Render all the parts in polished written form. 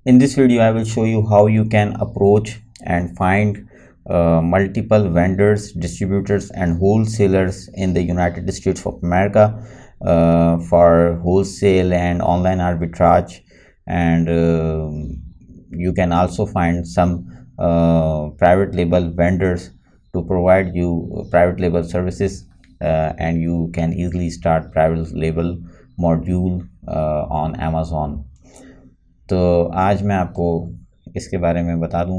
In this video, I will show you how you can approach and find multiple vendors, distributors, and wholesalers in the United States of America for wholesale and online arbitrage. And you can also find some private label vendors to provide you private label services, and you can easily start private label module on Amazon. तो आज मैं आपको इसके बारे में बता दूं।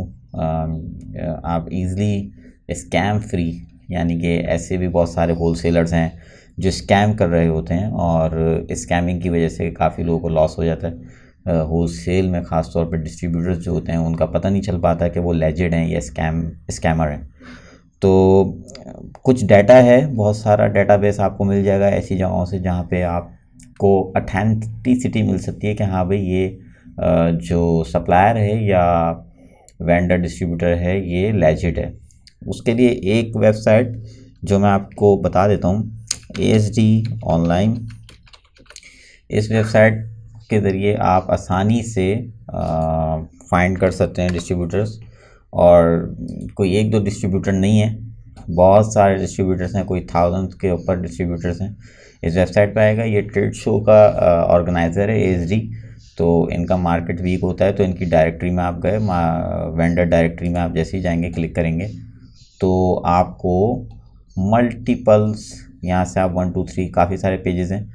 आप इजीली स्कैम फ्री, यानी कि ऐसे भी बहुत सारे होलसेलर्स हैं जो स्कैम कर रहे होते हैं और स्कैमिंग की वजह से काफ़ी लोगों को लॉस हो जाता है। होलसेल में ख़ास तौर पर डिस्ट्रीब्यूटर्स जो होते हैं उनका पता नहीं चल पाता कि वो लेजिड हैं या स्कैमर हैं। तो कुछ डाटा है, बहुत सारा डेटाबेस आपको मिल जाएगा ऐसी जगहों से जहाँ पे आपको ऑथेंटिसिटी मिल सकती है कि हाँ भाई ये जो सप्लायर है या वेंडर डिस्ट्रीब्यूटर है ये लेजिट है। उसके लिए एक वेबसाइट जो मैं आपको बता देता हूँ, ASD ऑनलाइन। इस वेबसाइट के ज़रिए आप आसानी से फाइंड कर सकते हैं डिस्ट्रीब्यूटर्स, और कोई एक दो डिस्ट्रीब्यूटर नहीं है, बहुत सारे डिस्ट्रीब्यूटर्स हैं, कोई थाउजेंड के ऊपर डिस्ट्रीब्यूटर्स हैं। इस वेबसाइट पर आएगा, ये ट्रेड शो का ऑर्गेनाइज़र है ASD। तो इनका मार्केट वीक होता है तो इनकी डायरेक्टरी में आप गए, वेंडर डायरेक्टरी में आप जैसे ही जाएंगे क्लिक करेंगे तो आपको मल्टीपल्स, यहाँ से आप 1 2 3 काफ़ी सारे पेजेस हैं,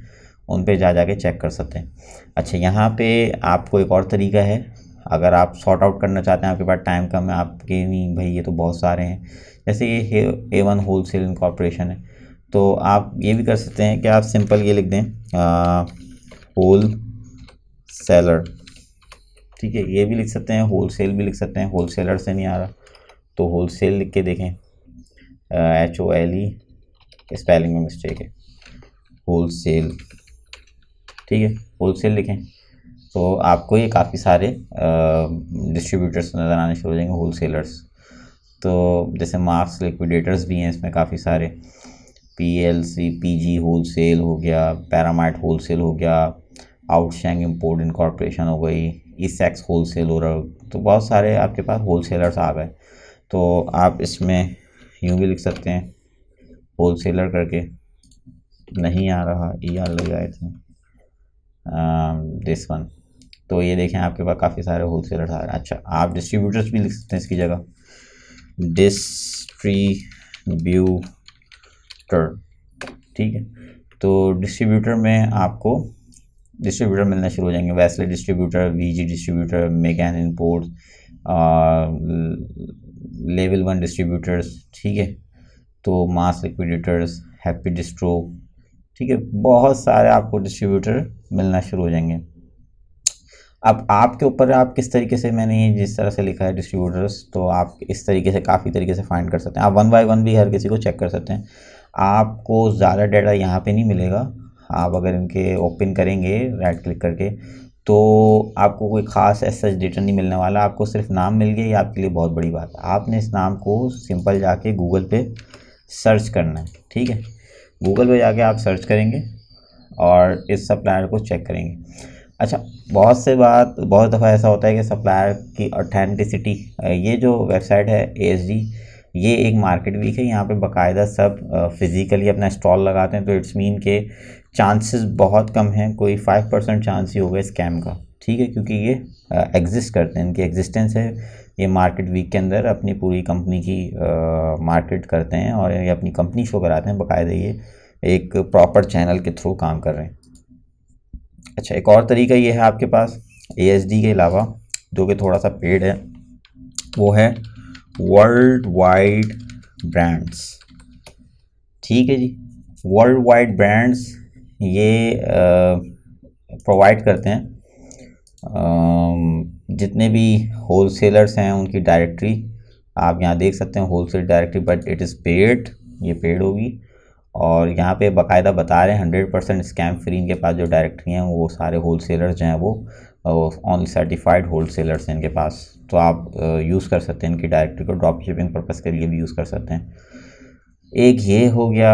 उन पे जाके चेक कर सकते हैं। अच्छा, यहाँ पे आपको एक और तरीका है, अगर आप सॉर्ट आउट करना चाहते हैं, आपके पास टाइम कम है, आपके नहीं भाई ये तो बहुत सारे हैं, जैसे ये A1 होलसेल इनकॉर्पोरेशन है, तो आप ये भी कर सकते हैं कि आप सिंपल ये लिख दें होल सेलर, ठीक है, ये भी लिख सकते हैं, होलसेल भी लिख सकते हैं, होलसेलर से नहीं आ रहा तो होलसेल लिख के देखें, HOLE, स्पेलिंग में मिस्टेक है, होलसेल, ठीक है, होलसेल लिखें तो आपको ये काफ़ी सारे डिस्ट्रीब्यूटर्स नज़र आने शुरू हो जाएंगे, होलसेलर्स। तो जैसे मार्क्स लिक्विडेटर्स भी हैं इसमें काफ़ी सारे, PLC PG होलसेल हो गया, पैरामाइट होलसेल हो गया, आउटशैंग इम्पोर्ट इनकॉर्पोरेशन हो गई, ईसेक्स होलसेल हो रहा, तो बहुत सारे आपके पास होलसेलर्स आ गए। तो आप इसमें यूँ भी लिख सकते हैं होलसेलर करके, नहीं आ रहा ER लग जाए थे दिस वन, तो ये देखें आपके पास काफ़ी सारे होलसेलर्स आ रहे हैं। अच्छा, आप डिस्ट्रीब्यूटर्स भी लिख सकते हैं इसकी जगह, डिस्ट्रीब्यूटर, ठीक है। तो डिस्ट्रीब्यूटर में आपको डिस्ट्रीब्यूटर मिलना शुरू हो जाएंगे, वैसले distributor, VG distributor, Megan import, level 1 distributors, ठीक है, तो मास लिक्विडेटर्स, हैप्पी डिस्ट्रो, ठीक है, बहुत सारे आपको डिस्ट्रीब्यूटर मिलना शुरू हो जाएंगे। अब आपके ऊपर आप किस तरीके से, मैंने ये जिस तरह से लिखा है डिस्ट्रीब्यूटर्स, तो आप इस तरीके से काफ़ी तरीके से फाइंड कर सकते हैं। आप 1 बाय 1 भी हर किसी को चेक कर सकते हैं। आपको ज़्यादा डाटा यहाँ पे नहीं मिलेगा, आप अगर इनके ओपन करेंगे राइट क्लिक करके तो आपको कोई ख़ास ऐसा डेटा नहीं मिलने वाला, आपको सिर्फ नाम मिल गया, ये आपके लिए बहुत बड़ी बात है। आपने इस नाम को सिंपल जाके गूगल पे सर्च करना है, ठीक है, गूगल पे जाके आप सर्च करेंगे और इस सप्लायर को चेक करेंगे। अच्छा, बहुत दफ़ा ऐसा होता है कि सप्लायर की ऑथेंटिसिटी, ये जो वेबसाइट है ASD, ये एक मार्केट वीक है, यहाँ पे बाकायदा सब फिज़िकली अपना स्टॉल लगाते हैं, तो इट्स मीन के चांसेस बहुत कम हैं, कोई 5% चांस ही होगा स्कैम का, ठीक है, क्योंकि ये एग्जिस्ट करते हैं, इनकी एग्जिस्टेंस है, ये मार्केट वीक के अंदर अपनी पूरी कंपनी की मार्केट करते हैं और ये अपनी कंपनी शो कराते हैं, बाकायदा ये एक प्रॉपर चैनल के थ्रू काम कर रहे हैं। अच्छा, एक और तरीका ये है आपके पास ASD के अलावा, जो कि थोड़ा सा पेड है, वो है वर्ल्ड वाइड ब्रांड्स, ठीक है जी। वर्ल्ड वाइड ब्रांड्स ये प्रोवाइड करते हैं जितने भी होलसेलर्स हैं उनकी डायरेक्टरी, आप यहाँ देख सकते हैं wholesale directory, but it is paid, ये पेड होगी, और यहाँ पे बाकायदा बता रहे हैं 100% स्कैम फ्री इनके पास जो डायरेक्टरी हैं, वो सारे होलसेलर्स जो हैं वो ऑनली सर्टिफाइड होलसेलर्स हैं इनके पास, तो आप यूज़ कर सकते हैं इनकी डायरेक्टरी को, ड्रॉप शिपिंग पर्पज़ के लिए भी यूज़ कर सकते हैं। एक ये हो गया।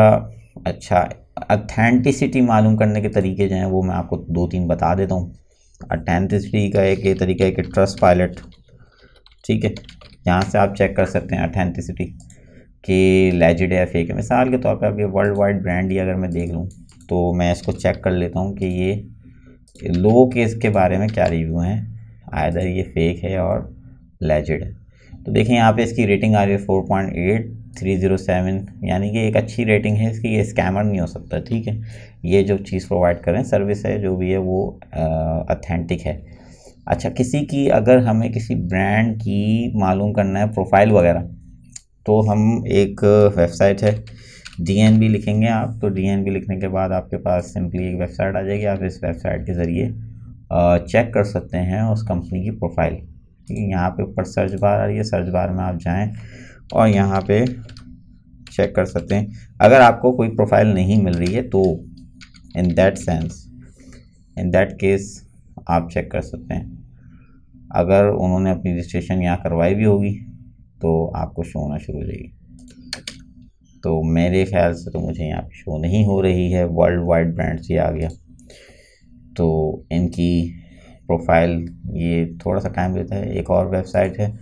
अच्छा, ऑथेंटिसिटी मालूम करने के तरीके जो हैं वो मैं आपको 2-3 बता देता हूँ। ऑथेंटिसिटी का एक ये तरीका है कि ट्रस्ट पायलट, ठीक है, यहाँ से आप चेक कर सकते हैं ऑथेंटिसिटी कि लेजिड है फेक है। मिसाल के तौर पे अब ये वर्ल्ड वाइड ब्रांड ही अगर मैं देख लूँ तो मैं इसको चेक कर लेता हूँ कि ये लोगों के इसके बारे में क्या रिव्यू हैं, आइदर ये फेक है और लेजिड है। तो देखें यहाँ पे इसकी रेटिंग आ रही है 4.8307, यानी कि एक अच्छी रेटिंग है इसकी, ये स्कैमर नहीं हो सकता, ठीक है। ये जो चीज़ प्रोवाइड कर रहे हैं, सर्विस है जो भी है वो ऑथेंटिक है। अच्छा, किसी की अगर हमें किसी ब्रांड की मालूम करना है प्रोफाइल वगैरह, तो हम एक वेबसाइट है DNB लिखेंगे आप, तो DNB लिखने के बाद आपके पास सिंपली एक वेबसाइट आ जाएगी। आप इस वेबसाइट के ज़रिए चेक कर सकते हैं उस कंपनी की प्रोफाइल, ठीक है। यहाँ पे ऊपर सर्च बार आ रही है, सर्च बार में आप जाएं और यहाँ पे चेक कर सकते हैं। अगर आपको कोई प्रोफाइल नहीं मिल रही है तो इन दैट केस आप चेक कर सकते हैं, अगर उन्होंने अपनी रजिस्ट्रेशन यहाँ करवाई भी होगी तो आपको शो होना शुरू हो जाएगी। तो मेरे ख्याल से तो मुझे यहाँ पे शो नहीं हो रही है, वर्ल्ड वाइड ब्रांड्स ये आ गया। तो इनकी प्रोफाइल ये थोड़ा सा टाइम लेता है। एक और वेबसाइट है,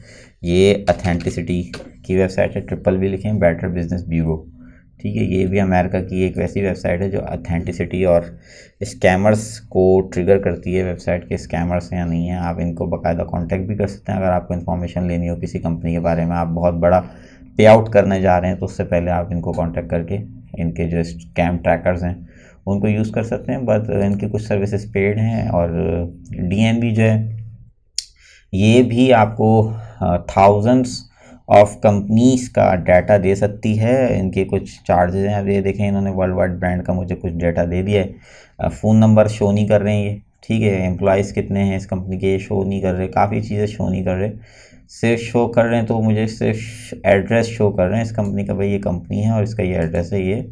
ये ऑथेंटिसिटी की वेबसाइट है, BBB लिखें, बेटर बिजनेस ब्यूरो, ठीक है। ये भी अमेरिका की एक वैसी वेबसाइट है जो ऑथेंटिसिटी और स्कैमर्स को ट्रिगर करती है, वेबसाइट के स्कैमर्स हैं या नहीं है। आप इनको बाकायदा कांटेक्ट भी कर सकते हैं अगर आपको इन्फॉर्मेशन लेनी हो किसी कंपनी के बारे में, आप बहुत बड़ा पे आउट करने जा रहे हैं तो उससे पहले आप इनको कांटेक्ट करके इनके जो स्कैम ट्रैकर्स हैं उनको यूज़ कर सकते हैं। बट इनकी कुछ सर्विसेज पेड हैं, और DNB जो है ये भी आपको थाउजेंड्स ऑफ कंपनीज का डाटा दे सकती है। इनके कुछ चार्जेस हैं, अब ये देखें इन्होंने वर्ल्ड वाइड ब्रांड का मुझे कुछ डाटा दे दिया है। फ़ोन नंबर शो नहीं कर रहे हैं ये, ठीक है। एम्प्लॉयज़ कितने हैं इस कंपनी के, ये शो नहीं कर रहे, काफ़ी चीज़ें शो नहीं कर रहे। सिर्फ शो कर रहे हैं तो मुझे सिर्फ एड्रेस शो कर रहे हैं इस कंपनी का, भाई ये कंपनी है और इसका ये एड्रेस है, ये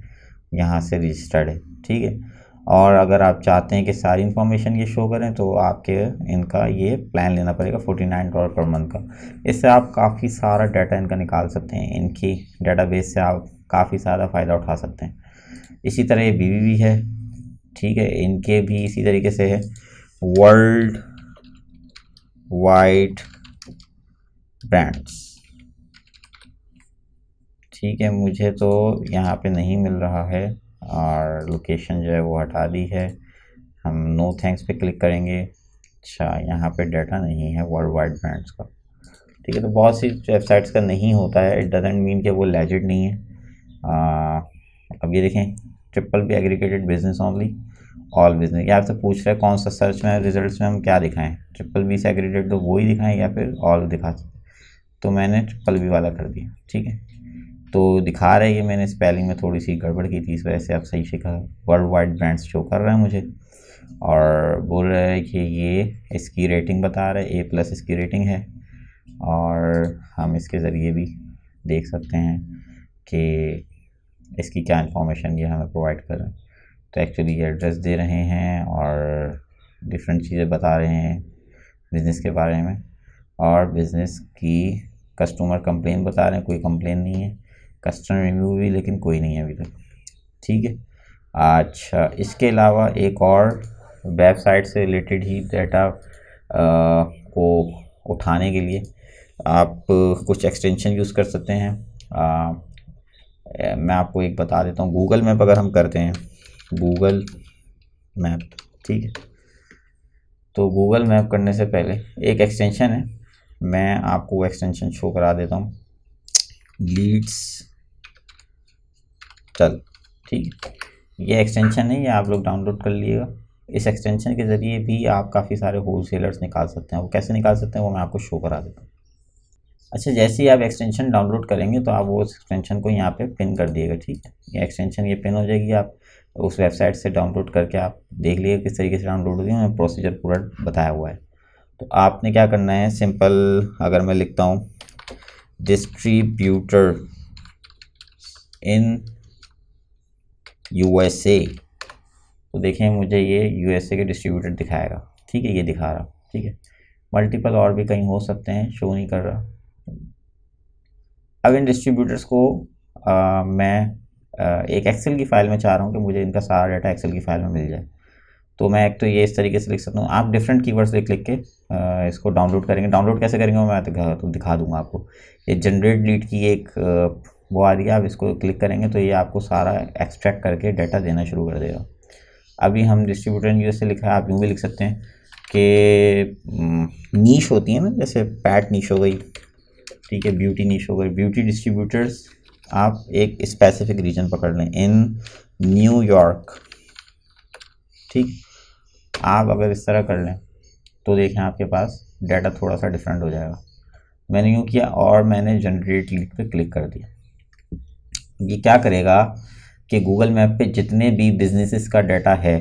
यहाँ से रजिस्टर्ड है, ठीक है। और अगर आप चाहते हैं कि सारी इन्फॉर्मेशन ये शो करें तो आपके इनका ये प्लान लेना पड़ेगा $49 पर मंथ का। इससे आप काफ़ी सारा डाटा इनका निकाल सकते हैं, इनकी डाटाबेस से आप काफ़ी सारा फ़ायदा उठा सकते हैं। इसी तरह ये BBB है, ठीक है, इनके भी इसी तरीके से है, वर्ल्ड वाइड ब्रांड्स, ठीक है। मुझे तो यहाँ पे नहीं मिल रहा है और लोकेशन जो है वो हटा दी है, हम नो थैंक्स पे क्लिक करेंगे। अच्छा, यहाँ पे डाटा नहीं है वर्ल्ड वाइड ब्रांड्स का, ठीक है। तो बहुत सी वेबसाइट्स का नहीं होता है, इट डजंट मीन कि वो लेजिड नहीं है। अब ये देखें, BBB aggregated business only, all business, ये आपसे पूछ रहा है कौन सा सर्च में रिजल्ट्स में हम क्या दिखाएं, BBB से एग्रीगेटेड तो वो ही दिखाएं या फिर ऑल दिखा सकते, तो मैंने BBB वाला कर दिया, ठीक है। तो दिखा रहा है, ये मैंने स्पेलिंग में थोड़ी सी गड़बड़ की थी, इस वजह से आप सही से कहा, वर्ल्ड वाइड ब्रांड्स शो कर रहा है मुझे और बोल रहा है कि ये इसकी रेटिंग बता रहा है, A+ इसकी रेटिंग है। और हम इसके ज़रिए भी देख सकते हैं कि इसकी क्या इन्फॉर्मेशन ये हमें प्रोवाइड कर रहे हैं। तो एक्चुअली ये एड्रेस दे रहे हैं और डिफरेंट चीज़ें बता रहे हैं बिज़नेस के बारे में, और बिज़नेस की कस्टमर कंप्लेन बता रहे हैं, कोई कंप्लेन नहीं है, कस्टमर रिव्यू भी लेकिन कोई नहीं है अभी तक, ठीक है। अच्छा, इसके अलावा एक और वेबसाइट से रिलेटेड ही डाटा को उठाने के लिए आप कुछ एक्सटेंशन यूज़ कर सकते हैं। मैं आपको एक बता देता हूँ, गूगल मैप अगर हम करते हैं, गूगल मैप, ठीक है, तो गूगल मैप करने से पहले एक एक्सटेंशन है, मैं आपको वो एक्सटेंशन शो करा देता हूँ, लीड्स चल, ठीक है। ये एक्सटेंशन है, ये आप लोग डाउनलोड कर लीजिएगा। इस एक्सटेंशन के ज़रिए भी आप काफ़ी सारे होल सेलर्स निकाल सकते हैं। वो कैसे निकाल सकते हैं वो मैं आपको शो करा देता हूँ। अच्छा, जैसे ही आप एक्सटेंशन डाउनलोड करेंगे तो आप वो एक्सटेंशन को यहाँ पे पिन कर दिएगा, ठीक है। ये एक्सटेंशन ये पिन हो जाएगी, आप उस वेबसाइट से डाउनलोड करके आप देख लीजिए किस तरीके से डाउनलोड होगी, मैं प्रोसीजर पूरा बताया हुआ है। तो आपने क्या करना है, सिंपल अगर मैं लिखता हूँ डिस्ट्रीब्यूटर इन USA, तो देखें मुझे ये USA के डिस्ट्रीब्यूटर दिखाएगा, ठीक है, ये दिखा रहा, ठीक है। मल्टीपल और भी कहीं हो सकते हैं, शो नहीं कर रहा। अब इन डिस्ट्रीब्यूटर्स को मैं एक एक्सेल की फ़ाइल में चाह रहा हूँ कि मुझे इनका सारा डाटा एक्सेल की फ़ाइल में मिल जाए। तो मैं एक तो ये इस तरीके से लिख सकता हूँ। आप डिफरेंट कीवर्ड्स लिख के इसको डाउनलोड करेंगे। डाउनलोड कैसे करेंगे वो मैं तो दिखा दूंगा आपको। ये जनरेट लीड की एक वो आ रही है, आप इसको क्लिक करेंगे तो ये आपको सारा एक्सट्रैक्ट करके डाटा देना शुरू कर देगा। अभी हम डिस्ट्रीब्यूटर यूएस से लिखा है, आप यूँ भी लिख सकते हैं कि नीश होती है ना, जैसे पैट नीश हो गई, ठीक है, ब्यूटी नीश हो गई, ब्यूटी डिस्ट्रीब्यूटर्स आप एक स्पेसिफिक रीजन पकड़ लें, इन न्यूयॉर्क, ठीक। आप अगर इस तरह कर लें तो देखें आपके पास डाटा थोड़ा सा डिफरेंट हो जाएगा। मैंने यूँ किया और मैंने जनरेट लीड पे क्लिक कर दिया। ये क्या करेगा कि गूगल मैप पे जितने भी बिजनेसेस का डाटा है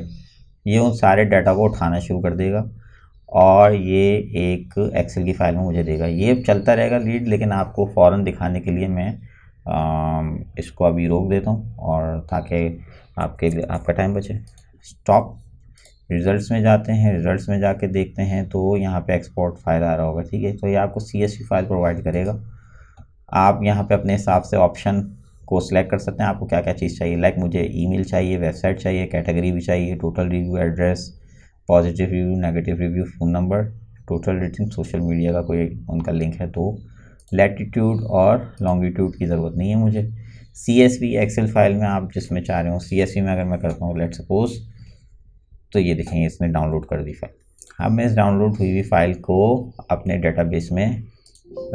ये उन सारे डाटा को उठाना शुरू कर देगा और ये एक एक्सेल की फाइल में मुझे देगा। ये चलता रहेगा लीड, लेकिन आपको फ़ौरन दिखाने के लिए मैं इसको अभी रोक देता हूँ और ताकि आपका टाइम बचे। स्टॉप, रिज़ल्ट्स में जाते हैं, रिज़ल्ट्स में जाके देखते हैं तो यहाँ पे एक्सपोर्ट फाइल आ रहा होगा, ठीक है। तो ये आपको CSV फाइल प्रोवाइड करेगा। आप यहाँ पे अपने हिसाब से ऑप्शन को सिलेक्ट कर सकते हैं, आपको क्या क्या चीज़ चाहिए। लाइक मुझे ईमेल चाहिए, वेबसाइट चाहिए, कैटेगरी भी चाहिए, total review, address, positive review, negative review, phone number, total rating, social media का कोई उनका लिंक है तो, लैटिट्यूड और लॉन्गिट्यूड की ज़रूरत नहीं है मुझे। CSV एक्सेल फाइल में आप जिसमें चाह रहे हो, CSV में अगर मैं करता हूँ लेट सपोज, तो ये देखेंगे इसने डाउनलोड कर दी फाइल। अब मैं इस डाउनलोड हुई हुई फाइल को अपने डेटाबेस में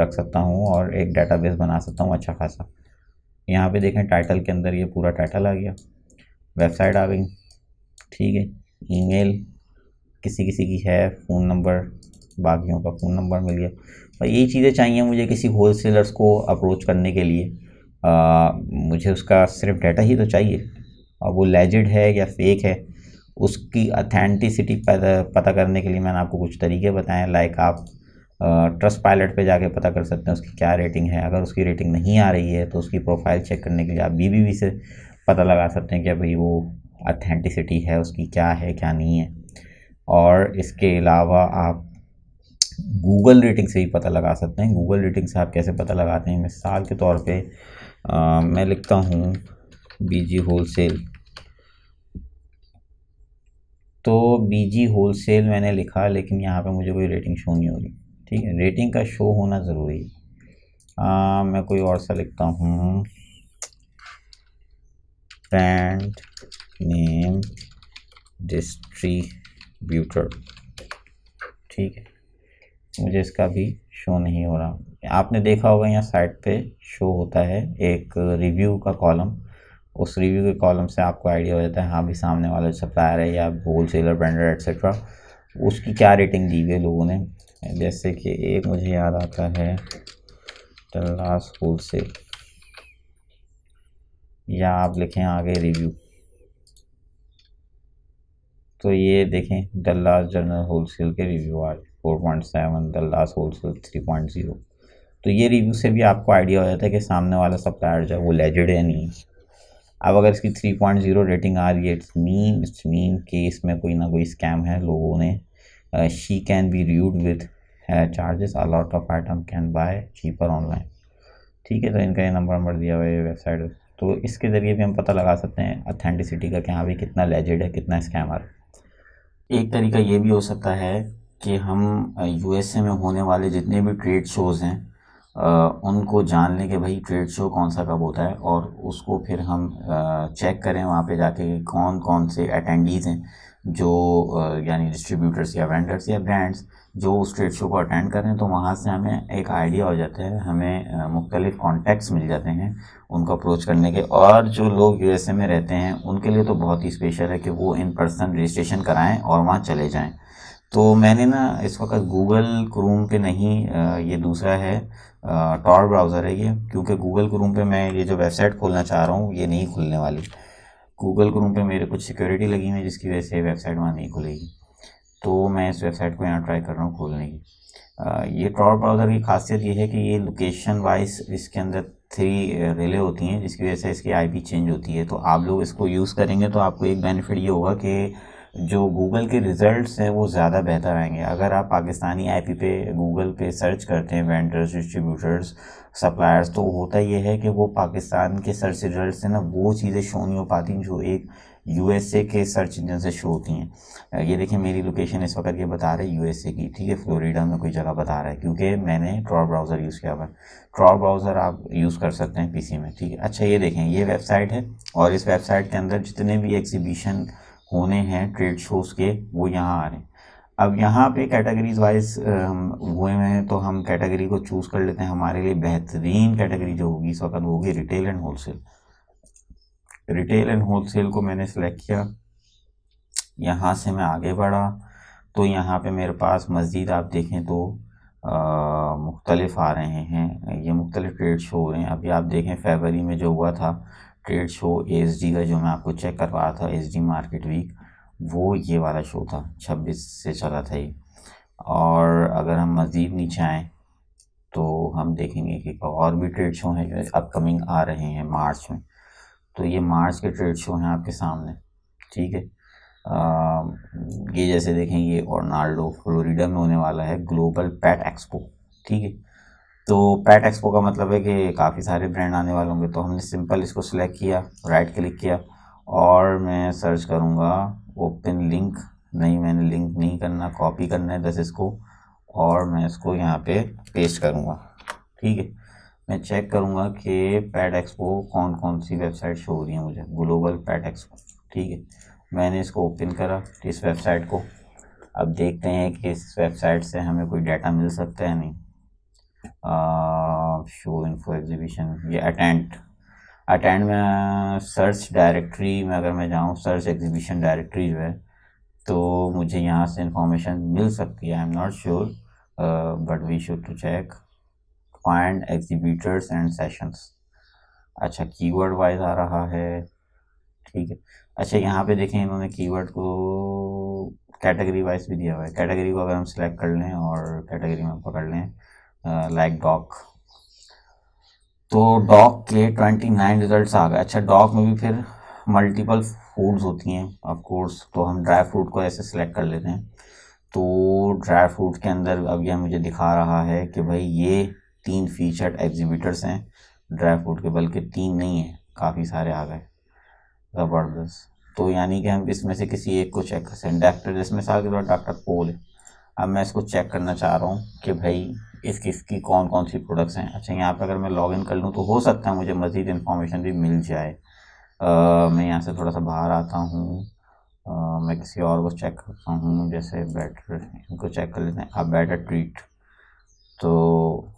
रख सकता हूँ और एक डेटाबेस बना सकता हूँ अच्छा खासा। यहाँ पे देखें टाइटल के अंदर ये पूरा टाइटल आ गया, वेबसाइट आ गई, ठीक है, ईमेल किसी किसी की है, फ़ोन नंबर बाकियों का फ़ोन नंबर मिल गया। और यही चीज़ें चाहिए मुझे किसी होलसेलर्स को अप्रोच करने के लिए। मुझे उसका सिर्फ डाटा ही तो चाहिए और वो लेजिड है या फेक है उसकी अथेंटिसिटी पता करने के लिए मैंने आपको कुछ तरीके बताए। लाइक आप ट्रस्ट पायलट पे जाके पता कर सकते हैं उसकी क्या रेटिंग है। अगर उसकी रेटिंग नहीं आ रही है तो उसकी प्रोफाइल चेक करने के लिए आप BBB से पता लगा सकते हैं कि भाई वो अथेंटिसिटी है उसकी क्या है क्या नहीं है। और इसके अलावा आप गूगल रेटिंग से भी पता लगा सकते हैं। गूगल रेटिंग से आप कैसे पता लगाते हैं, मिसाल के तौर पे मैं लिखता हूँ BG होलसेल, तो BG होलसेल मैंने लिखा लेकिन यहाँ पे मुझे कोई रेटिंग शो नहीं हो रही, ठीक है। रेटिंग का शो होना ज़रूरी है। मैं कोई और सा लिखता हूँ, ब्रांड नेम डिस्ट्रीब्यूटर, ठीक है, मुझे इसका भी शो नहीं हो रहा। आपने देखा होगा यहाँ साइट पे शो होता है एक रिव्यू का कॉलम, उस रिव्यू के कॉलम से आपको आइडिया हो जाता है हाँ भी सामने वाला सप्लायर है या होलसेलर, ब्रांडर एक्सेट्रा, उसकी क्या रेटिंग दी हुई है लोगों ने। जैसे कि एक मुझे याद आता है डल्लास होलसेल, या आप लिखें आगे रिव्यू, तो ये देखें डल्लास जनरल होलसेल के रिव्यू आ रहे 4.7, डल्लास होलसेल 3.0। तो ये रिव्यू से भी आपको आइडिया हो जाता है कि सामने वाला सप्लायर जो है वो लेजिड है नहीं। अब अगर इसकी 3.0 रेटिंग आ रही है इट्स मीन कि इसमें कोई ना कोई स्कैम है। लोगों ने she can be rude with charges, a lot of item can buy cheaper online, ठीक है। तो इनका ये नंबर दिया हुआ है वेबसाइट, तो इसके ज़रिए भी हम पता लगा सकते हैं अथेंटिसिटी का कि हाँ भाई कितना लेजिड है कितना स्कैमर है। एक तरीका ये भी हो सकता है कि हम USA में होने वाले जितने भी ट्रेड शोज़ हैं उनको जान लें कि भाई ट्रेड शो कौन सा कब होता है और उसको फिर हम चेक करें वहाँ पे जाके कौन कौन से अटेंडीज़ हैं जो यानी डिस्ट्रीब्यूटर्स या वेंडर्स या ब्रांड्स जो उस ट्रेड शो को अटेंड कर रहे हैं। तो वहाँ से हमें एक आइडिया हो जाता है, हमें मुख्तलिफ कॉन्टैक्ट्स मिल जाते हैं उनको अप्रोच करने के। और जो लोग USA में रहते हैं उनके लिए तो बहुत ही स्पेशल है कि वो इन पर्सन रजिस्ट्रेशन कराएँ और वहाँ चले जाएँ। तो मैंने ना इस वक्त गूगल क्रोम पे नहीं, ये दूसरा है टॉर ब्राउज़र है ये, क्योंकि गूगल क्रोम पे मैं ये जो वेबसाइट खोलना चाह रहा हूँ ये नहीं खुलने वाली। गूगल क्रोम पे मेरे कुछ सिक्योरिटी लगी हुई है जिसकी वजह से वेबसाइट वहाँ नहीं खुलेगी। तो मैं इस वेबसाइट को यहाँ ट्राई कर रहा हूँ खोलने की। ये टॉर ब्राउज़र की खासियत ये है कि ये लोकेशन वाइज इसके अंदर 3 रिले होती हैं जिसकी वजह से इसकी IP चेंज होती है। तो आप लोग इसको यूज़ करेंगे तो आपको एक बेनिफिट ये होगा कि जो गूगल के रिजल्ट्स हैं वो ज़्यादा बेहतर आएंगे। अगर आप पाकिस्तानी आईपी पे गूगल पे सर्च करते हैं वेंडर्स, डिस्ट्रीब्यूटर्स, सप्लायर्स, तो होता ये है कि वो पाकिस्तान के सर्च रिजल्ट से ना वो चीज़ें शो नहीं हो पाती जो एक यूएसए के सर्च इंजन से शो होती हैं। ये देखिए मेरी लोकेशन इस वक्त ये बता रहा है यूएसए की, ठीक है, फ्लोरिडा में कोई जगह बता रहा है, क्योंकि मैंने tor ब्राउज़र यूज़ किया हुआ है। tor ब्राउज़र आप यूज़ कर सकते हैं पीसी में, ठीक है। अच्छा ये देखें, ये वेबसाइट है और इस वेबसाइट के अंदर जितने भी एग्जीबिशन होने हैं ट्रेड शोज़ के वो यहाँ आ रहे हैं। अब यहाँ पे कैटेगरीज वाइज हम हुए हैं, तो हम कैटेगरी को चूज़ कर लेते हैं। हमारे लिए बेहतरीन कैटेगरी जो होगी इस वक्त वो होगी retail and wholesale. Retail and wholesale को मैंने सेलेक्ट किया, यहाँ से मैं आगे बढ़ा तो यहाँ पे मेरे पास मज़ीद आप देखें तो मुख्तलिफ आ रहे हैं, ये मुख्तलिफ ट्रेड शो हो रहे हैं। अभी आप देखें फरवरी में जो हुआ था ट्रेड शो ASD का, जो मैं आपको चेक करवा था, ASD मार्केट वीक, वो ये वाला शो था, 26 से चला था ये। और अगर हम मज़ीद नीचे आएँ तो हम देखेंगे कि और भी ट्रेड शो हैं जो अपकमिंग आ रहे हैं मार्च में। तो ये मार्च के ट्रेड शो हैं आपके सामने, ठीक है। ये जैसे देखें ये ऑर्नाल्डो फ्लोरिडा में होने वाला है, ग्लोबल पेट एक्सपो, ठीक है। तो पेट एक्सपो का मतलब है कि काफ़ी सारे ब्रांड आने वाले होंगे। तो हमने सिंपल इसको सिलेक्ट किया, राइट क्लिक किया और मैं सर्च करूँगा ओपन लिंक, नहीं मैंने लिंक नहीं करना, कॉपी करना है बस इसको, और मैं इसको यहाँ पे पेस्ट करूँगा, ठीक है। मैं चेक करूँगा कि पेट एक्सपो कौन कौन सी वेबसाइट शो हो रही है मुझे, ग्लोबल पेट एक्सपो, ठीक है। मैंने इसको ओपन करा इस वेबसाइट को। अब देखते हैं कि इस वेबसाइट से हमें कोई डाटा मिल सकता है नहीं। शो इन्फो एग्जीबिशन, ये अटेंड में सर्च डायरेक्टरी में अगर मैं जाऊँ, सर्च एग्जीबिशन डायरेक्टरी जो है, तो मुझे यहाँ से इंफॉर्मेशन मिल सकती है। I am not sure but we should to check find exhibitors and sessions. अच्छा कीवर्ड वाइज आ रहा है, ठीक है। अच्छा यहाँ पे देखें इन्होंने कीवर्ड को कैटेगरी वाइज भी दिया हुआ है। कैटेगरी को अगर हम सिलेक्ट कर लें और कैटेगरी में पकड़ लें लाइक डॉग, तो डॉग के 29 रिजल्ट्स आ गए। अच्छा डॉग में भी फिर मल्टीपल फूड्स होती हैं ऑफ कोर्स, तो हम ड्राई फ्रूट को ऐसे सिलेक्ट कर लेते हैं। तो ड्राई फ्रूट के अंदर अब यह मुझे दिखा रहा है कि भाई ये 3 फीचर्ड एग्जीबिटर्स हैं ड्राई फ्रूट के, बल्कि 3 नहीं है, काफ़ी सारे आ गए, ज़बरदस्त। तो यानी कि हम इसमें से किसी एक को चेक कर सकते हैं। डॉक्टर, जिसमें साल के बाद डॉक्टर पोल है। अब मैं इसको चेक करना चाह रहा हूँ कि भाई इसकी कौन कौन सी प्रोडक्ट्स हैं। अच्छा यहाँ पे अगर मैं लॉगिन कर लूँ तो हो सकता है मुझे मज़ीद इन्फॉर्मेशन भी मिल जाए। मैं यहाँ से थोड़ा सा बाहर आता हूँ, मैं किसी और को चेक करता हूँ, जैसे बेटर, इनको चेक कर लेते हैं, अब बेटर ट्रीट। तो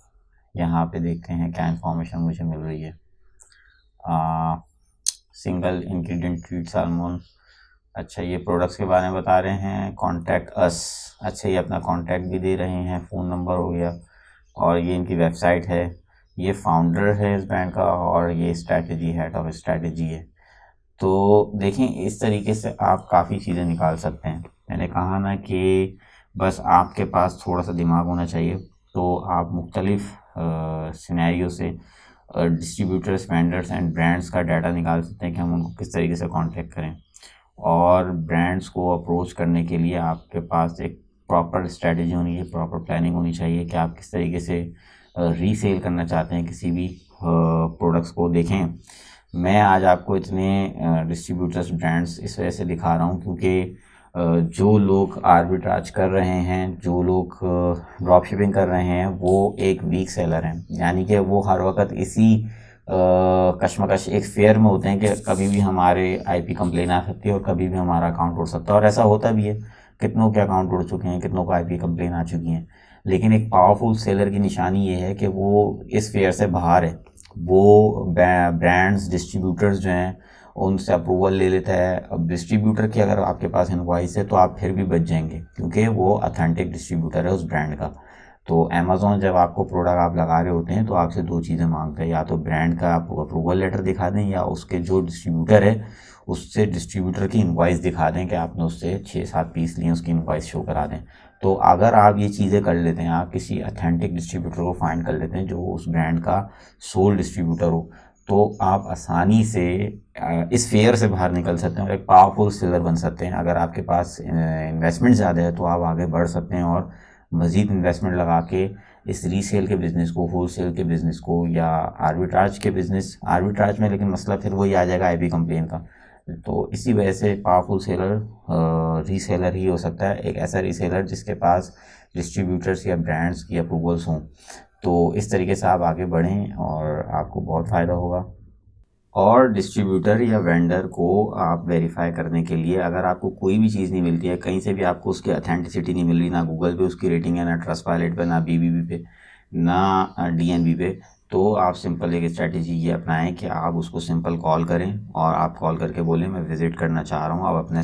यहाँ पे देखते हैं क्या इन्फॉर्मेशन मुझे मिल रही है। Single ingredient treat salmon. अच्छा ये प्रोडक्ट्स के बारे में बता रहे हैं, कॉन्टैक्ट अस। अच्छा ये अपना कॉन्टैक्ट भी दे रहे हैं, फ़ोन नंबर हो गया, और ये इनकी वेबसाइट है, ये फाउंडर है इस ब्रांड का, और ये स्ट्रैटेजी, हेड ऑफ स्ट्रैटेजी है। तो देखें इस तरीके से आप काफ़ी चीज़ें निकाल सकते हैं। मैंने कहा ना कि बस आपके पास थोड़ा सा दिमाग होना चाहिए, तो आप मुख्तलिफ सिनेरियो से डिस्ट्रीब्यूटर्स, वेंडर्स एंड ब्रांड्स का डाटा निकाल सकते हैं कि हम उनको किस तरीके से कांटेक्ट करें। और ब्रांड्स को अप्रोच करने के लिए आपके पास एक प्रॉपर स्ट्रेटजी होनी चाहिए, प्रॉपर प्लानिंग होनी चाहिए कि आप किस तरीके से रीसेल करना चाहते हैं किसी भी प्रोडक्ट्स को। देखें मैं आज आपको इतने डिस्ट्रीब्यूटर्स, ब्रांड्स इस वजह से दिखा रहा हूँ क्योंकि जो लोग आर्बिट्राज कर रहे हैं, जो लोग ड्रॉप शिपिंग कर रहे हैं, वो एक वीक सेलर हैं, यानी कि वो हर वक्त इसी कश्मकश एक फेयर में होते हैं कि कभी भी हमारे आईपी कंप्लेन आ सकती है और कभी भी हमारा अकाउंट उड़ सकता है। और ऐसा होता भी है, कितनों के अकाउंट उड़ चुके हैं, कितनों को आईपी कंप्लेन आ चुकी हैं। लेकिन एक पावरफुल सेलर की निशानी ये है कि वो इस फेयर से बाहर है, वो ब्रांड्स, डिस्ट्रीब्यूटर्स जो हैं उनसे अप्रूवल ले लेता है। अब डिस्ट्रीब्यूटर की अगर आपके पास इनवॉइस है तो आप फिर भी बच जाएंगे क्योंकि वो ऑथेंटिक डिस्ट्रीब्यूटर है उस ब्रांड का। तो अमेज़ॉन जब आपको प्रोडक्ट आप लगा रहे होते हैं तो आपसे 2 चीज़ें मांगता है, या तो ब्रांड का आप अप्रूवल लेटर दिखा दें, या उसके जो डिस्ट्रीब्यूटर है उससे डिस्ट्रीब्यूटर की इनवॉइस दिखा दें कि आपने उससे 6-7 पीस लिए, उसकी इनवॉइस शो करा दें। तो अगर आप ये चीज़ें कर लेते हैं, आप किसी ऑथेंटिक डिस्ट्रीब्यूटर को फाइंड कर लेते हैं जो उस ब्रांड का सोल डिस्ट्रीब्यूटर हो, तो आप आसानी से इस फेयर से बाहर निकल सकते हैं और एक पावरफुल सेलर बन सकते हैं। अगर आपके पास इन्वेस्टमेंट ज़्यादा है तो आप आगे बढ़ सकते हैं और मज़ीद इन्वेस्टमेंट लगा के इस रीसेल के बिज़नेस को, होलसेल के बिज़नेस को या आर्बिट्राज के बिज़नेस, आर्बिट्राज में लेकिन मसला फिर वही आ जाएगा आईबी कंप्लेन का। तो इसी वजह से पावरफुल सेलर रीसेलर ही हो सकता है, एक ऐसा रीसेलर जिसके पास डिस्ट्रीब्यूटर्स या ब्रांड्स की अप्रूवल्स हों। तो इस तरीके से आप आगे बढ़ें और आपको बहुत फ़ायदा होगा। और डिस्ट्रीब्यूटर या वेंडर को आप वेरीफाई करने के लिए, अगर आपको कोई भी चीज़ नहीं मिलती है, कहीं से भी आपको उसकी अथेंटिसिटी नहीं मिल रही, ना गूगल पे उसकी रेटिंग है, ना ट्रस्टपाइलट पे, ना बीबीबी पे, ना डीएनबी पे, तो आप सिंपल एक स्ट्रैटेजी ये अपनाएं कि आप उसको सिंपल कॉल करें और आप कॉल करके बोलें मैं विज़िट करना चाह रहा हूँ, आप अपने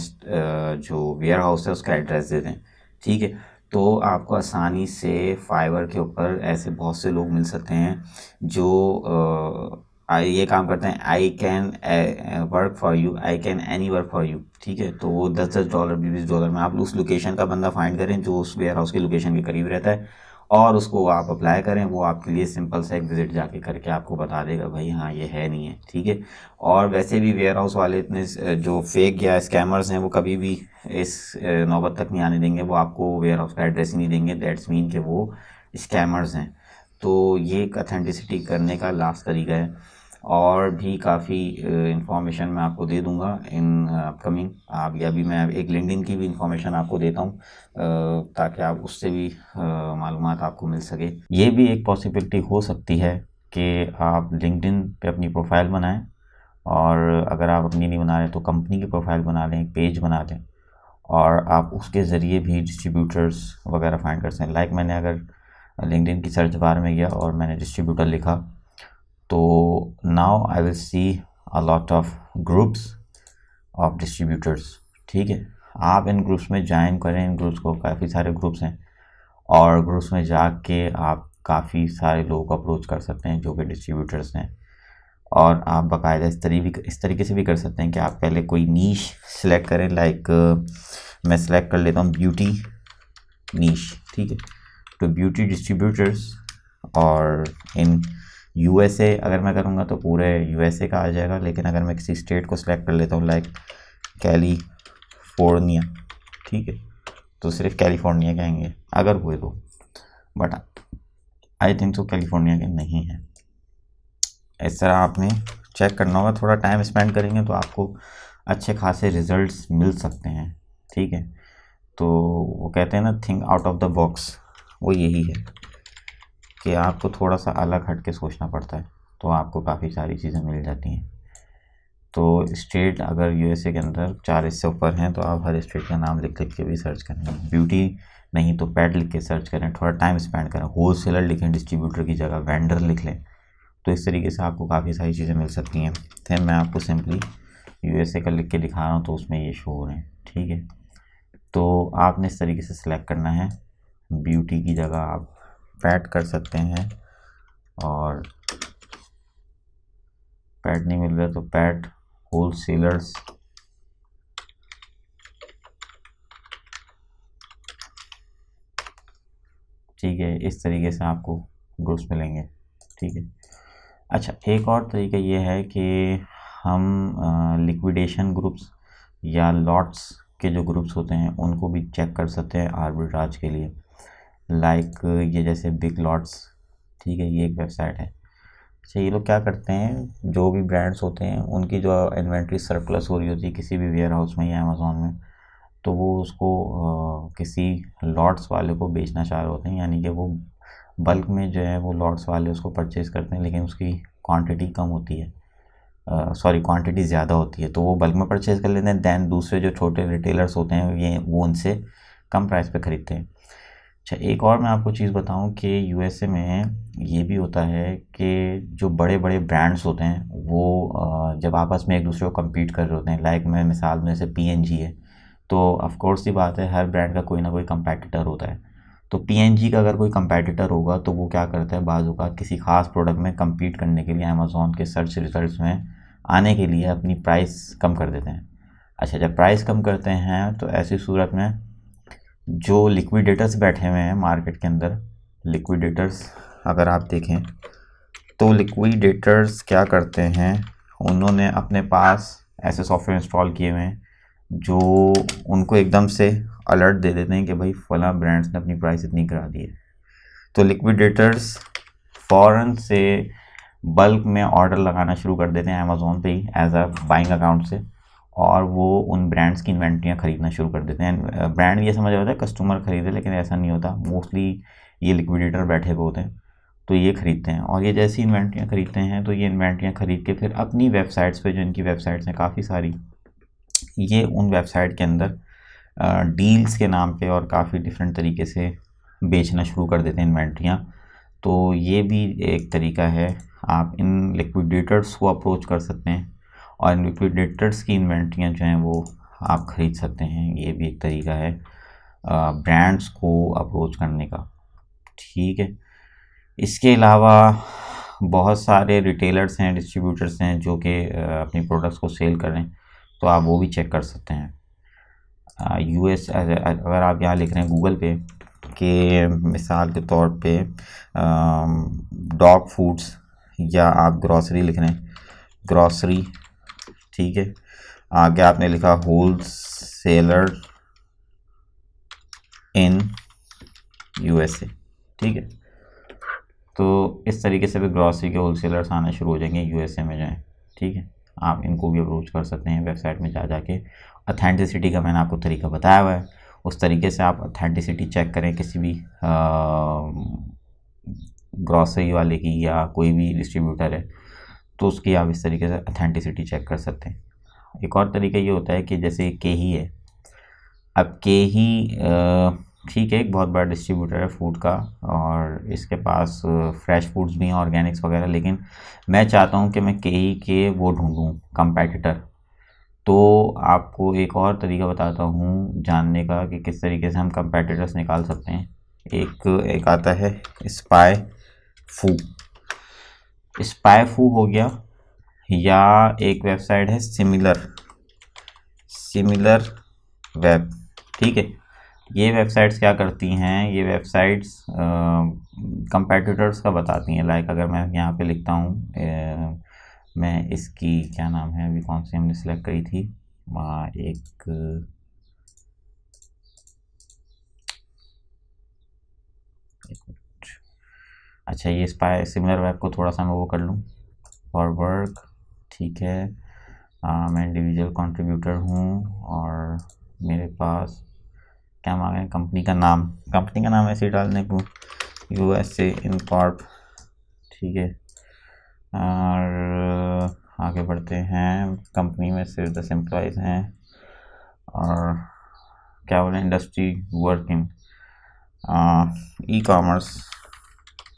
जो वेयर हाउस है उसका एड्रेस दे दें, ठीक है। तो आपको आसानी से फाइवर के ऊपर ऐसे बहुत से लोग मिल सकते हैं जो ये काम करते हैं, I can work for you, I can any work for you, ठीक है। तो वो $10 $20 में आप उस लोकेशन का बंदा फाइंड करें जो उस वेयर हाउस के लोकेशन के करीब रहता है और उसको आप अप्लाई करें। वो आपके लिए सिंपल सा एक विज़िट जाके करके आपको बता देगा भाई हाँ ये है नहीं है, ठीक है। और वैसे भी वेयर हाउस वाले इतने जो फेक या स्कैमर्स हैं वो कभी भी इस नौबत तक नहीं आने देंगे, वो आपको वेयर हाउस का एड्रेस ही नहीं देंगे, दैट्स मीन कि वो स्कैमर्स हैं। तो ये एक अथेंटिसिटी करने का लास्ट तरीका है। और भी काफ़ी इंफॉर्मेशन मैं आपको दे दूंगा इन अपकमिंग। आप या भी मैं एक लिंक्डइन की भी इंफॉर्मेशन आपको देता हूँ ताकि आप उससे भी मालूमात आपको मिल सके। ये भी एक पॉसिबिलिटी हो सकती है कि आप लिंक्डइन पे अपनी प्रोफाइल बनाएं और अगर आप अपनी नहीं बना रहे तो कंपनी की प्रोफाइल बना लें, एक पेज बना लें और आप उसके ज़रिए भी डिस्ट्रीब्यूटर्स वगैरह फाइंड कर सकते हैं। लाइक मैंने अगर लिंक्डइन की सर्च बार में गया और मैंने डिस्ट्रीब्यूटर लिखा तो now I will see a lot of groups of distributors, ठीक है। आप इन ग्रुप्स में ज्वाइन करें, इन ग्रुप्स को, काफ़ी सारे ग्रुप्स हैं और ग्रुप्स में जाके आप काफ़ी सारे लोगों को अप्रोच कर सकते हैं जो कि डिस्ट्रीब्यूटर्स हैं। और आप बाकायदा इस तरीके से भी कर सकते हैं कि आप पहले कोई नीश सेलेक्ट करें, लाइक मैं सेलेक्ट कर लेता हूँ ब्यूटी नीश, ठीक है। तो ब्यूटी डिस्ट्रीब्यूटर्स और इन यूएसए अगर मैं करूँगा तो पूरे यूएसए का आ जाएगा, लेकिन अगर मैं किसी स्टेट को सिलेक्ट कर लेता हूँ लाइक कैलिफोर्निया, ठीक है, तो सिर्फ कैलिफोर्निया कहेंगे अगर हुए तो, बट आई थिंक तो कैलिफोर्निया के नहीं है। इस तरह आपने चेक करना होगा, थोड़ा टाइम स्पेंड करेंगे तो आपको अच्छे खासे रिजल्ट्स मिल सकते हैं, ठीक है। तो वो कहते हैं ना think out of the box, वो यही है कि आपको थोड़ा सा अलग हट के सोचना पड़ता है तो आपको काफ़ी सारी चीज़ें मिल जाती हैं। तो स्टेट अगर यूएसए के अंदर 4 इससे ऊपर हैं तो आप हर स्टेट का नाम लिख लिख के भी सर्च करें, ब्यूटी नहीं तो पेट लिख के सर्च करें, थोड़ा टाइम स्पेंड करें, होल सेलर लिखें डिस्ट्रीब्यूटर की जगह, वेंडर लिख लें, तो इस तरीके से आपको काफ़ी सारी चीज़ें मिल सकती हैं। फिर मैं आपको सिंपली यूएसए का लिख के दिखा रहा हूँ तो उसमें ये शो हो रहे हैं, ठीक है। तो आपने इस तरीके से सिलेक्ट करना है, ब्यूटी की जगह आप पैट कर सकते हैं और पैट नहीं मिल रहा तो पैट होल सेलर्स, ठीक है। इस तरीके से आपको ग्रुप्स मिलेंगे, ठीक है। अच्छा, एक और तरीका ये है कि हम लिक्विडेशन ग्रुप्स या लॉट्स के जो ग्रुप्स होते हैं उनको भी चेक कर सकते हैं आर्बिट्राज के लिए, लाइक ये जैसे बिग लॉट्स, ठीक है, ये एक वेबसाइट है। अच्छा, ये लोग क्या करते हैं, जो भी ब्रांड्स होते हैं उनकी जो इन्वेंट्री सरप्लस हो रही होती है किसी भी वेयर हाउस में या अमेज़ॉन में, तो वो उसको किसी लॉट्स वाले को बेचना चाह रहे होते हैं, यानी कि वो बल्क में जो है वो लॉट्स वाले उसको परचेज़ करते हैं लेकिन उसकी क्वांटिटी कम होती है, क्वांटिटी ज़्यादा होती है, तो वो बल्क में परचेज़ कर लेते हैं। दैन दूसरे जो छोटे रिटेलर्स होते हैं ये वो उनसे कम प्राइस पे ख़रीदते हैं। अच्छा, एक और मैं आपको चीज़ बताऊं कि यूएसए में ये भी होता है कि जो बड़े बड़े ब्रांड्स होते हैं वो जब आपस में एक दूसरे को कम्पीट कर रहे होते हैं, लाइक मैं मिसाल में जैसे पीएनजी है, तो ऑफ कोर्स ही बात है हर ब्रांड का कोई ना कोई कंपैटिटर होता है। तो पीएनजी का अगर कोई कंपैटिटर होगा तो वो क्या करता है, बाज़ औक़ात किसी ख़ास प्रोडक्ट में कम्पीट करने के लिए अमेज़ॉन के सर्च रिजल्ट्स में आने के लिए अपनी प्राइस कम कर देते हैं। अच्छा, जब प्राइस कम करते हैं तो ऐसी सूरत में जो लिक्विडेटर्स बैठे हुए हैं मार्केट के अंदर, लिक्विडेटर्स अगर आप देखें तो लिक्विडेटर्स क्या करते हैं, उन्होंने अपने पास ऐसे सॉफ्टवेयर इंस्टॉल किए हुए हैं जो उनको एकदम से अलर्ट दे देते हैं कि भाई फला ब्रांड्स ने अपनी प्राइस इतनी करा दी है। तो लिक्विडेटर्स फ़ौरन से बल्क में ऑर्डर लगाना शुरू कर देते हैं अमेज़ोन पे ही एज अ बाइंग अकाउंट से, और वो उन ब्रांड्स की इन्वेंट्रियाँ ख़रीदना शुरू कर देते हैं। ब्रांड ये समझ होता है कस्टमर खरीदे, लेकिन ऐसा नहीं होता। मोस्टली ये लिक्विडेटर बैठे हुए होते हैं, तो ये ख़रीदते हैं, और ये जैसी इन्वेंट्रियाँ ख़रीदते हैं तो ये इन्वेंट्रियाँ ख़रीद के फिर अपनी वेबसाइट्स पे, जो इनकी वेबसाइट्स हैं काफ़ी सारी, ये उन वेबसाइट के अंदर डील्स के नाम पे और काफ़ी डिफरेंट तरीके से बेचना शुरू कर देते हैं इन्वेंट्रियाँ। तो ये भी एक तरीका है, आप इन लिक्विडेटर्स को अप्रोच कर सकते हैं और इन लिक्विडेटर्स की इन्वेंट्रियाँ जो हैं वो आप ख़रीद सकते हैं। ये भी एक तरीका है ब्रांड्स को अप्रोच करने का। ठीक है, इसके अलावा बहुत सारे रिटेलर्स हैं, डिस्ट्रीब्यूटर्स हैं जो कि अपनी प्रोडक्ट्स को सेल कर रहे हैं, तो आप वो भी चेक कर सकते हैं। यूएस, अगर आप यहाँ लिख रहे हैं गूगल पे कि मिसाल के तौर पे डॉग फूड्स, या आप ग्रॉसरी लिख रहे हैं, ग्रॉसरी, ठीक है, आगे आपने लिखा होल सेलर इन यूएसए, ठीक है। तो इस तरीके से भी ग्रॉसरी के होल सेलर्स आना शुरू हो जाएंगे यूएसए में जाएँ, ठीक है। आप इनको भी अप्रोच कर सकते हैं वेबसाइट में जा के। ऑथेंटिसिटी का मैंने आपको तरीका बताया हुआ है, उस तरीके से आप ऑथेंटिसिटी चेक करें किसी भी ग्रॉसरी वाले की या कोई भी डिस्ट्रीब्यूटर है, तो उसकी आप इस तरीके से ऑथेंटिसिटी चेक कर सकते हैं। एक और तरीका ये होता है कि जैसे केही है, अब केही ठीक है, एक बहुत बड़ा डिस्ट्रीब्यूटर है फूड का, और इसके पास फ्रेश फूड्स भी हैं, ऑर्गेनिक्स वगैरह, लेकिन मैं चाहता हूँ कि मैं केही के वो ढूंढूँ कंपेटिटर। तो आपको एक और तरीका बताता हूँ जानने का कि किस तरीके से हम कंपेटिटर्स निकाल सकते हैं। एक आता है स्पाई फू हो गया, या एक वेबसाइट है सिमिलर वेब, ठीक है। ये वेबसाइट्स क्या करती हैं, ये वेबसाइट्स कंपेटिटर्स का बताती हैं। लाइक अगर मैं यहाँ पे लिखता हूँ, मैं इसकी क्या नाम है, अभी कौन सी हमने सिलेक्ट करी थी, अच्छा, ये स्पाई सिमिलर वेब को थोड़ा सा मैं वो कर लूँ फॉर वर्क, ठीक है। मैं इंडिविजुअल कंट्रीब्यूटर हूँ और मेरे पास क्या मांगे हैं, कंपनी का नाम ऐसे ही डालने को, यूएसए इनकॉर्प, ठीक है। और आगे बढ़ते हैं, कंपनी में सिर्फ 10 एम्प्लॉयज़ हैं, और क्या बोले, industry work in e commerce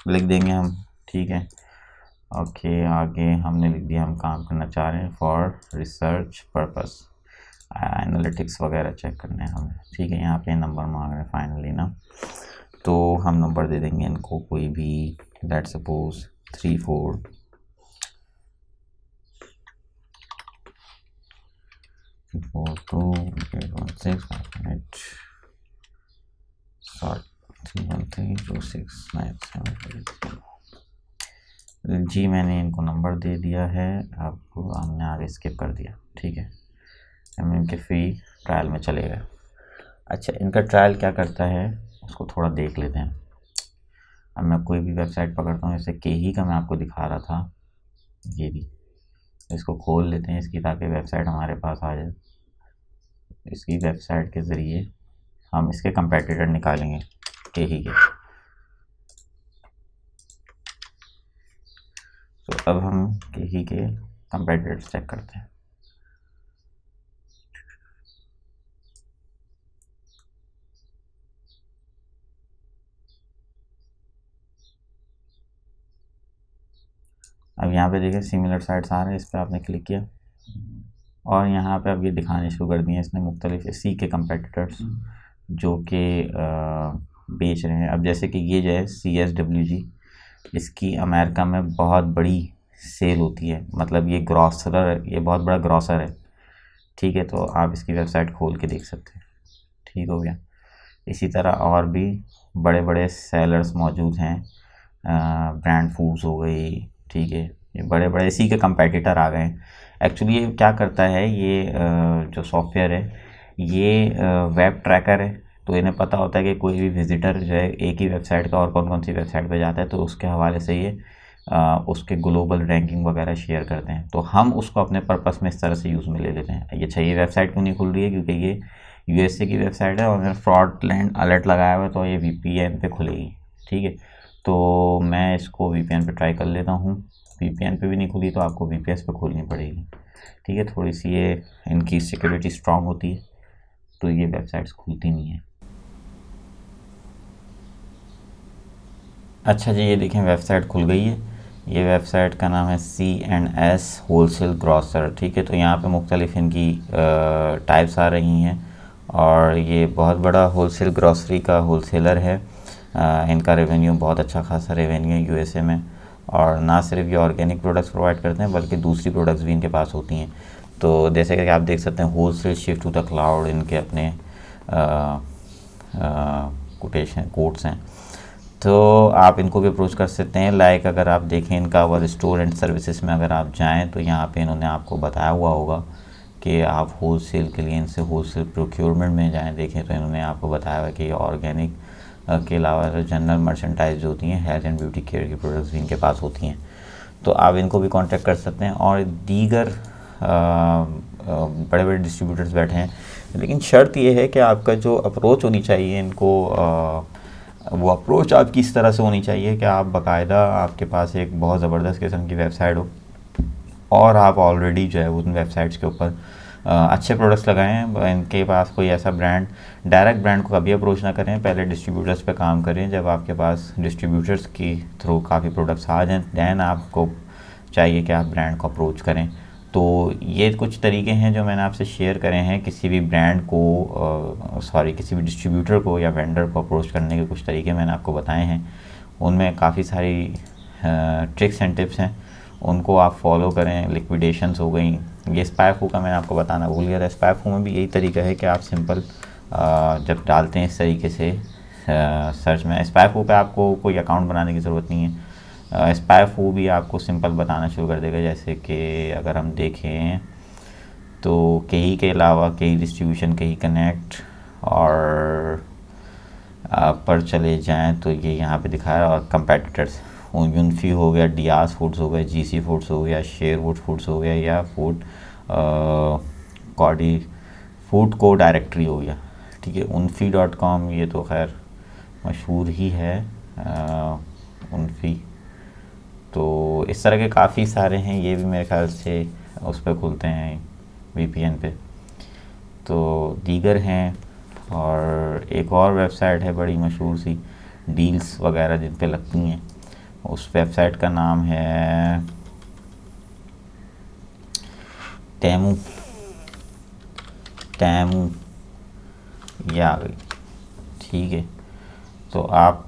लिख देंगे हम, ठीक है। ओके, आगे हमने लिख दिया हम काम करना चाह रहे हैं फॉर रिसर्च पर्पस, एनालिटिक्स वगैरह चेक करने हैं हमें, ठीक है। यहाँ पे नंबर मांग रहे हैं फाइनली ना, तो हम नंबर दे देंगे इनको कोई भी, लेट्स सपोज 3 4 4 2 8 1 6 5 8 3 1 3 2 6 9 7 8 जी, मैंने इनको नंबर दे दिया है, आपको हमने आगे स्किप कर दिया, ठीक है। हम इनके फ्री ट्रायल में चले गए। अच्छा, इनका ट्रायल क्या करता है उसको थोड़ा देख लेते हैं। अब मैं कोई भी वेबसाइट पकड़ता हूँ, जैसे केही का मैं आपको दिखा रहा था, ये भी, इसको खोल लेते हैं इसकी, ताकि वेबसाइट हमारे पास आ जाए। इसकी वेबसाइट के ज़रिए हम इसके कंपेटिटर निकालेंगे केही के। तो अब हम केही के कंपेटिटर चेक करते हैं। अब यहाँ पे देखिए सिमिलर साइट्स आ रहे हैं, इस पर आपने क्लिक किया और यहाँ पे अब ये दिखाने शुरू कर दिए इसने मुख्तलिफ सी के कंपेटिटर्स जो कि बेच रहे हैं। अब जैसे कि ये जो है CSWG, इसकी अमेरिका में बहुत बड़ी सेल होती है, मतलब ये ग्रॉसर, ये बहुत बड़ा ग्रॉसर है, ठीक है। तो आप इसकी वेबसाइट खोल के देख सकते हैं, ठीक हो गया। इसी तरह और भी बड़े बड़े सेलर्स मौजूद हैं, ब्रांड फूड्स हो गई, ठीक है, ये बड़े बड़े इसी के कंपेटिटर आ गए हैं। एक्चुअली ये क्या करता है, ये जो सॉफ्टवेयर है ये वेब ट्रैकर है। तो इन्हें पता होता है कि कोई भी विजिटर जो है एक ही वेबसाइट का और कौन कौन सी वेबसाइट पे जाता है, तो उसके हवाले से ये उसके ग्लोबल रैंकिंग वगैरह शेयर करते हैं। तो हम उसको अपने पर्पस में इस तरह से यूज़ में ले लेते हैं। ये अच्छा, ये वेबसाइट क्यों नहीं खुल रही है, क्योंकि ये यूएसए की वेबसाइट है और मैंने फ्रॉडलैंड अलर्ट लगाया हुआ है, तो ये वीपीएन पे खुलेगी। ठीक है, तो मैं इसको वीपीएन पे ट्राई कर लेता हूँ। वीपीएन पे भी नहीं खुली तो आपको वीपीएस पे खोलनी पड़ेगी। ठीक है, थोड़ी सी ये इनकी सिक्योरिटी स्ट्रांग होती है तो ये वेबसाइट्स खुलती नहीं है। अच्छा जी, ये देखें वेबसाइट खुल गई है। ये वेबसाइट का नाम है C&S होलसेल ग्रॉसर। ठीक है, तो यहाँ पे मुख्तलिफ इनकी टाइप्स आ रही हैं और ये बहुत बड़ा होलसेल ग्रॉसरी का होलसेलर है। इनका रेवेन्यू बहुत अच्छा खासा रेवेन्यू है यूएसए में। और ना सिर्फ ये ऑर्गेनिक प्रोडक्ट्स प्रोवाइड करते हैं बल्कि दूसरी प्रोडक्ट्स भी इनके पास होती हैं। तो जैसे कि आप देख सकते हैं, wholesale shift to the cloud इनके अपने कोटेशन कोड्स हैं। तो आप इनको भी अप्रोच कर सकते हैं। लाइक अगर आप देखें इनका और स्टोर एंड सर्विसेज में अगर आप जाएं तो यहाँ पे इन्होंने आपको बताया हुआ होगा कि आप होलसेल के लिए इनसे होलसेल प्रोक्योरमेंट में जाएं। देखें तो इन्होंने आपको बताया हुआ कि ये ऑर्गेनिक के अलावा जनरल मर्चेंटाइज जो होती हैं, हेल्थ एंड ब्यूटी केयर की प्रोडक्ट्स भी इनके पास होती हैं। तो आप इनको भी कांटेक्ट कर सकते हैं। और दीगर बड़े बड़े डिस्ट्रीब्यूटर्स बैठे हैं, लेकिन शर्त ये है कि आपका जो अप्रोच होनी चाहिए इनको, वो अप्रोच आपकी इस तरह से होनी चाहिए कि आप बाकायदा, आपके पास एक बहुत ज़बरदस्त किस्म की वेबसाइट हो और आप ऑलरेडी जो है उन वेबसाइट्स के ऊपर अच्छे प्रोडक्ट्स लगाएं हैं। इनके पास कोई ऐसा ब्रांड, डायरेक्ट ब्रांड को कभी अप्रोच ना करें, पहले डिस्ट्रीब्यूटर्स पे काम करें। जब आपके पास डिस्ट्रीब्यूटर्स की थ्रू काफ़ी प्रोडक्ट्स आ जाएँ दैन आपको चाहिए कि आप ब्रांड को अप्रोच करें। तो ये कुछ तरीके हैं जो मैंने आपसे शेयर करे हैं किसी भी ब्रांड को, किसी भी डिस्ट्रीब्यूटर को या वेंडर को अप्रोच करने के कुछ तरीके मैंने आपको बताए हैं। उनमें काफ़ी सारी ट्रिक्स एंड टिप्स हैं, उनको आप फॉलो करें। लिक्विडेशंस हो गई, ये स्पाईफू का मैंने आपको बताना भूल गया था। स्पाईफू में भी यही तरीका है कि आप सिंपल जब डालते हैं इस तरीके से सर्च में, स्पाईफू पे आपको कोई अकाउंट बनाने की ज़रूरत नहीं है। स्पाईफू भी आपको सिंपल बताना शुरू कर देगा। जैसे कि अगर हम देखें तो कहीं के अलावा कहीं डिस्ट्रीब्यूशन, कहीं कनेक्ट और पर चले जाएं तो ये यहाँ पे दिखा रहा है। और कंपेटिटर्स, यूनफी हो गया, डियास फूड्स हो गया, जीसी फूड्स हो गया, शेरवुड फूड्स हो गया, या फूड को डायरेक्टरी हो गया। ठीक है, unfi.com ये तो खैर मशहूर ही है, उनफी। तो इस तरह के काफ़ी सारे हैं, ये भी मेरे ख्याल से उस पर खुलते हैं वीपीएन पे। तो दीगर हैं, और एक और वेबसाइट है बड़ी मशहूर सी, डील्स वगैरह जिन पे लगती हैं, उस वेबसाइट का नाम है टैमू। ये आ गई। ठीक है, तो आप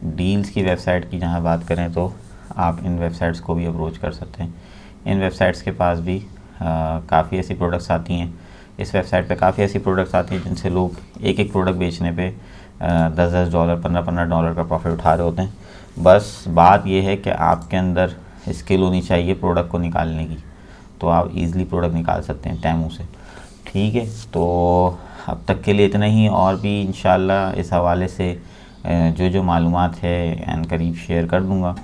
डील्स की वेबसाइट की जहाँ बात करें तो आप इन वेबसाइट्स को भी अप्रोच कर सकते हैं। इन वेबसाइट्स के पास भी काफ़ी ऐसी प्रोडक्ट्स आती हैं। इस वेबसाइट पे काफ़ी ऐसी प्रोडक्ट्स आती हैं जिनसे लोग एक एक प्रोडक्ट बेचने पे $10-10, $15-15 का प्रॉफिट उठा रहे होते हैं। बस बात यह है कि आपके अंदर स्किल होनी चाहिए प्रोडक्ट को निकालने की, तो आप इजीली प्रोडक्ट निकाल सकते हैं टैमू से। ठीक है, तो अब तक के लिए इतना ही, और भी इंशाल्लाह इस हवाले से जो मालूमात है एन करीब शेयर कर दूँगा।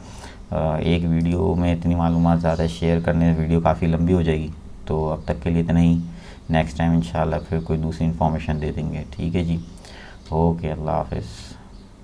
एक वीडियो में इतनी मालूमात ज़्यादा शेयर करने से वीडियो काफ़ी लंबी हो जाएगी। तो अब तक के लिए इतना ही, नेक्स्ट टाइम इंशाल्लाह फिर कोई दूसरी इन्फॉर्मेशन दे देंगे। ठीक है जी, ओके, अल्लाह हाफ़िज़।